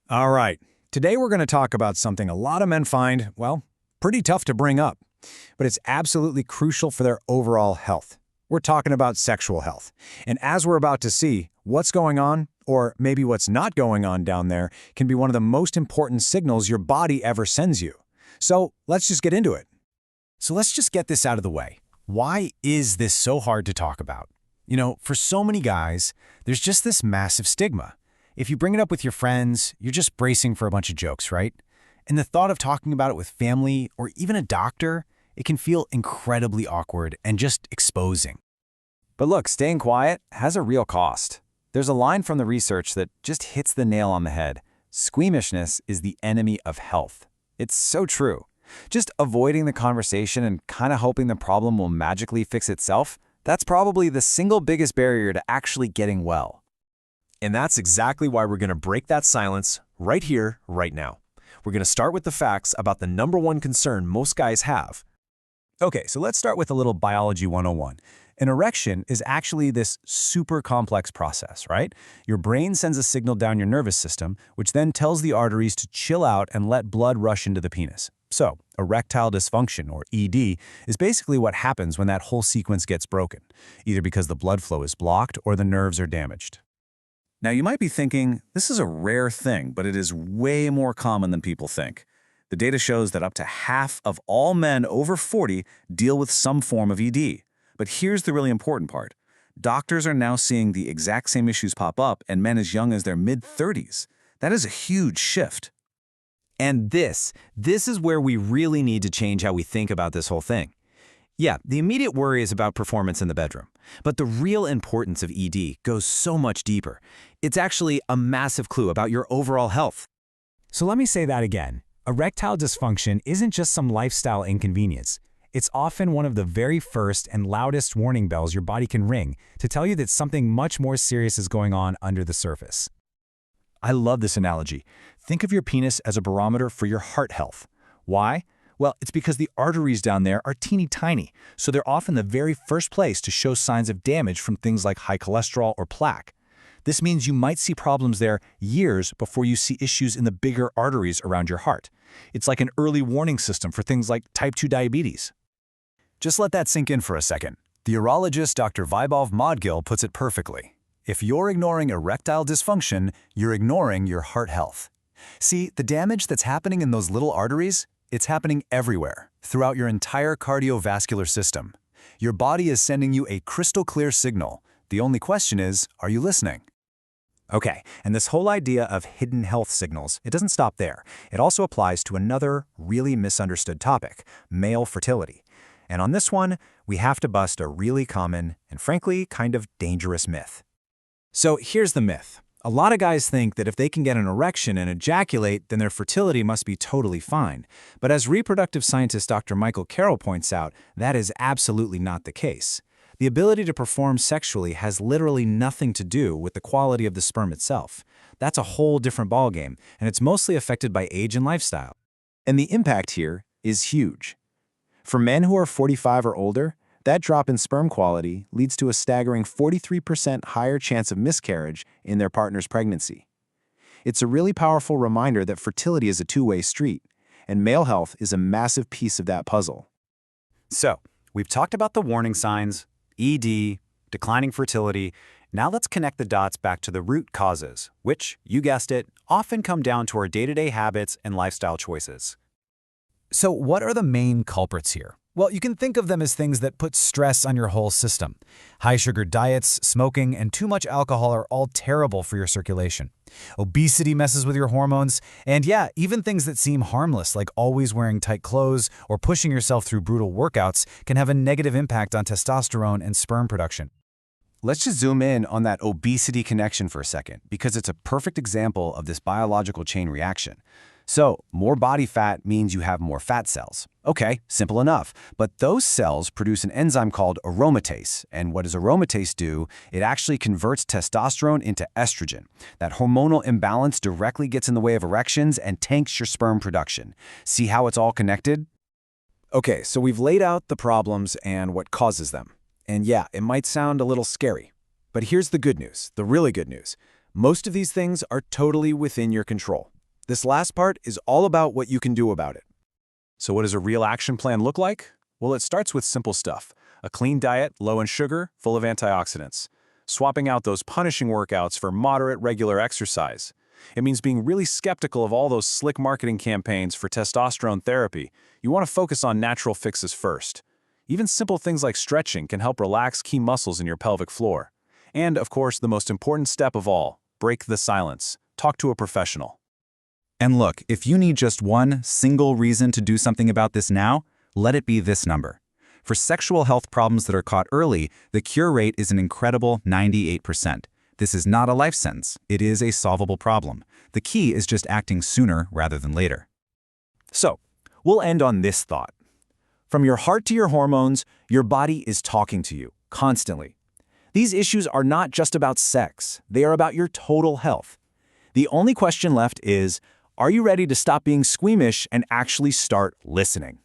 All right, today we're going to talk about something a lot of men find, well, pretty tough to bring up, but it's absolutely crucial for their overall health. We're talking about sexual health. And as we're about to see, what's going on, or maybe what's not going on down there, can be one of the most important signals your body ever sends you. So let's just get into it. So let's just get this out of the way. Why is this so hard to talk about? For so many guys, there's just this massive stigma. If you bring it up with your friends, you're just bracing for a bunch of jokes, right? And the thought of talking about it with family or even a doctor, it can feel incredibly awkward and just exposing. But look, staying quiet has a real cost. There's a line from the research that just hits the nail on the head. Squeamishness is the enemy of health. It's so true. Just avoiding the conversation and kind of hoping the problem will magically fix itself, that's probably the single biggest barrier to actually getting well. And that's exactly why we're going to break that silence right here, right now. We're going to start with the facts about the #1 concern most guys have. Okay, so let's start with a little biology 101. An erection is actually this super complex process, right? Your brain sends a signal down your nervous system, which then tells the arteries to chill out and let blood rush into the penis. So, erectile dysfunction, or ED, is basically what happens when that whole sequence gets broken, either because the blood flow is blocked or the nerves are damaged. Now, you might be thinking, this is a rare thing, but it is way more common than people think. The data shows that up to half of all men over 40 deal with some form of ED. But here's the really important part. Doctors are now seeing the exact same issues pop up in men as young as their mid-30s. That is a huge shift. And this is where we really need to change how we think about this whole thing. Yeah, the immediate worry is about performance in the bedroom. But the real importance of ED goes so much deeper. It's actually a massive clue about your overall health. So let me say that again. Erectile dysfunction isn't just some lifestyle inconvenience. It's often one of the very first and loudest warning bells your body can ring to tell you that something much more serious is going on under the surface. I love this analogy. Think of your penis as a barometer for your heart health. Why? Well, it's because the arteries down there are teeny tiny, so they're often the very first place to show signs of damage from things like high cholesterol or plaque. This means you might see problems there years before you see issues in the bigger arteries around your heart. It's like an early warning system for things like type 2 diabetes. Just let that sink in for a second. The urologist Dr. Vaibhav Madgil puts it perfectly. If you're ignoring erectile dysfunction, you're ignoring your heart health. See, the damage that's happening in those little arteries, it's happening everywhere, throughout your entire cardiovascular system. Your body is sending you a crystal clear signal. The only question is, are you listening? Okay, and this whole idea of hidden health signals, it doesn't stop there. It also applies to another really misunderstood topic, male fertility. And on this one, we have to bust a really common and frankly kind of dangerous myth. So here's the myth. A lot of guys think that if they can get an erection and ejaculate, then their fertility must be totally fine. But as reproductive scientist Dr. Michael Carroll points out, that is absolutely not the case. The ability to perform sexually has literally nothing to do with the quality of the sperm itself. That's a whole different ballgame, and it's mostly affected by age and lifestyle. And the impact here is huge. For men who are 45 or older, that drop in sperm quality leads to a staggering 43% higher chance of miscarriage in their partner's pregnancy. It's a really powerful reminder that fertility is a two-way street, and male health is a massive piece of that puzzle. So, we've talked about the warning signs, ED, declining fertility. Now let's connect the dots back to the root causes, which, you guessed it, often come down to our day-to-day habits and lifestyle choices. So what are the main culprits here? Well, you can think of them as things that put stress on your whole system. High-sugar diets, smoking, and too much alcohol are all terrible for your circulation. Obesity messes with your hormones, and yeah, even things that seem harmless, like always wearing tight clothes or pushing yourself through brutal workouts, can have a negative impact on testosterone and sperm production. Let's just zoom in on that obesity connection for a second, because it's a perfect example of this biological chain reaction. So, more body fat means you have more fat cells. Okay, simple enough. But those cells produce an enzyme called aromatase. And what does aromatase do? It actually converts testosterone into estrogen. That hormonal imbalance directly gets in the way of erections and tanks your sperm production. See how it's all connected? Okay, so we've laid out the problems and what causes them. And yeah, it might sound a little scary. But here's the good news, the really good news. Most of these things are totally within your control. This last part is all about what you can do about it. So what does a real action plan look like? Well, it starts with simple stuff. A clean diet, low in sugar, full of antioxidants. Swapping out those punishing workouts for moderate, regular exercise. It means being really skeptical of all those slick marketing campaigns for testosterone therapy. You want to focus on natural fixes first. Even simple things like stretching can help relax key muscles in your pelvic floor. And, of course, the most important step of all, break the silence. Talk to a professional. And look, if you need just one single reason to do something about this now, let it be this number. For sexual health problems that are caught early, the cure rate is an incredible 98%. This is not a life sentence. It is a solvable problem. The key is just acting sooner rather than later. So, we'll end on this thought. From your heart to your hormones, your body is talking to you, constantly. These issues are not just about sex. They are about your total health. The only question left is, are you ready to stop being squeamish and actually start listening?